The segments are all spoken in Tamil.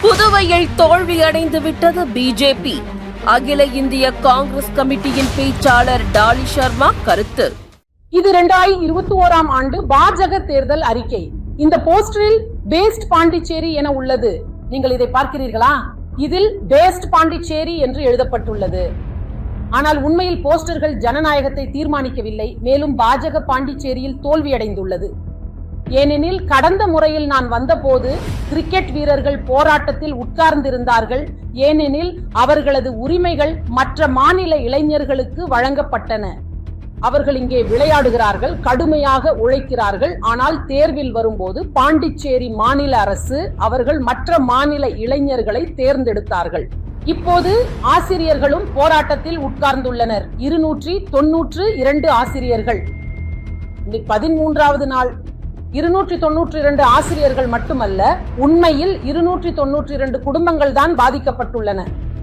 புதுவையில் தோல்வியடைந்து விட்டது பிஜேபி. அகில இந்திய காங்கிரஸ் கமிட்டியின் பேச்சாளர் டாலி சர்மா கருத்து. இது 2021 ஆண்டு பாஜக தேர்தல் அறிக்கை. இந்த போஸ்டரில் பேஸ்ட் பாண்டிச்சேரி என உள்ளது. நீங்கள் இதை பார்க்கிறீர்களா? இதில் பேஸ்ட் பாண்டிச்சேரி என்று எழுதப்பட்டுள்ளது. ஆனால் உண்மையில் போஸ்டர்கள் ஜனநாயகத்தை தீர்மானிக்கவில்லை. மேலும் பாஜக பாண்டிச்சேரியில் தோல்வியடைந்துள்ளது. ஏனெனில் கடந்த முறையில் நான் வந்தபோது கிரிக்கெட் வீரர்கள் போராட்டத்தில் உட்கார்ந்திருந்தார்கள். ஏனெனில் அவர்களது உரிமைகள் மற்ற மாநில இளைஞர்களுக்கு வழங்கப்பட்டன. அவர்கள் இங்கே விளையாடுகிறார்கள், கடுமையாக உழைக்கிறார்கள். ஆனால் தேர்வில் வரும்போது பாண்டிச்சேரி மாநில அரசு அவர்கள் மற்ற மாநில இளைஞர்களை தேர்ந்தெடுத்தார்கள். இப்போது ஆசிரியர்களும் போராட்டத்தில் உட்கார்ந்துள்ளனர். 292 ஆசிரியர்கள். 13வது நாள் 292 ஆசிரியர்கள் மட்டுமல்ல, உண்மையில் 292 குடும்பங்கள் தான் பாதிக்கப்பட்டுள்ளன.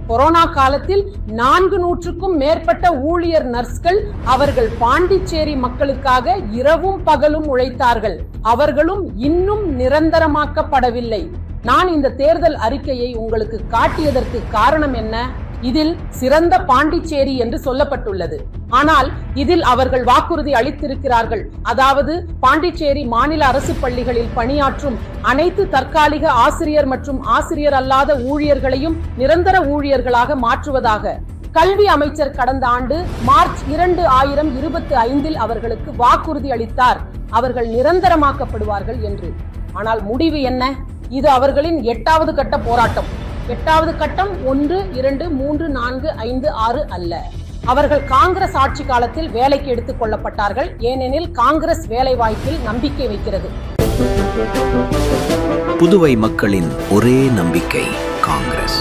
கொரோனா காலத்தில் 400க்கும் மேற்பட்ட ஊழியர் நர்ஸ்கள் அவர்கள் பாண்டிச்சேரி மக்களுக்காக இரவும் பகலும் உழைத்தார்கள். அவர்களும் இன்னும் நிரந்தரமாக்கப்படவில்லை. நான் இந்த தேர்தல் அறிக்கையை உங்களுக்கு காட்டியதற்கு காரணம் என்ன? இதில் சிறந்த பாண்டிச்சேரி என்று சொல்லப்பட்டுள்ளது. ஆனால் இதில் அவர்கள் வாக்குறுதி அளித்திருக்கிறார்கள். அதாவது பாண்டிச்சேரி மாநில அரசு பள்ளிகளில் பணியாற்றும் அனைத்து தற்காலிக ஆசிரியர் மற்றும் ஆசிரியர் அல்லாத ஊழியர்களையும் நிரந்தர ஊழியர்களாக மாற்றுவதாக கல்வி அமைச்சர் கடந்த ஆண்டு மார்ச் 2025 அவர்களுக்கு வாக்குறுதி அளித்தார். அவர்கள் நிரந்தரமாக்கப்படுவார்கள் என்று. ஆனால் முடிவு என்ன? இது அவர்களின் 8வது கட்ட போராட்டம். 8வது கட்டம் 1, 2, 3, 4, 5, 6 அல்ல. அவர்கள் காங்கிரஸ் ஆட்சி காலத்தில் வேலைக்கு எடுத்துக் கொள்ளப்பட்டார்கள். ஏனெனில் காங்கிரஸ் வேலை வாய்ப்பில் நம்பிக்கை வைக்கிறது. புதுவை மக்களின் ஒரே நம்பிக்கை காங்கிரஸ்.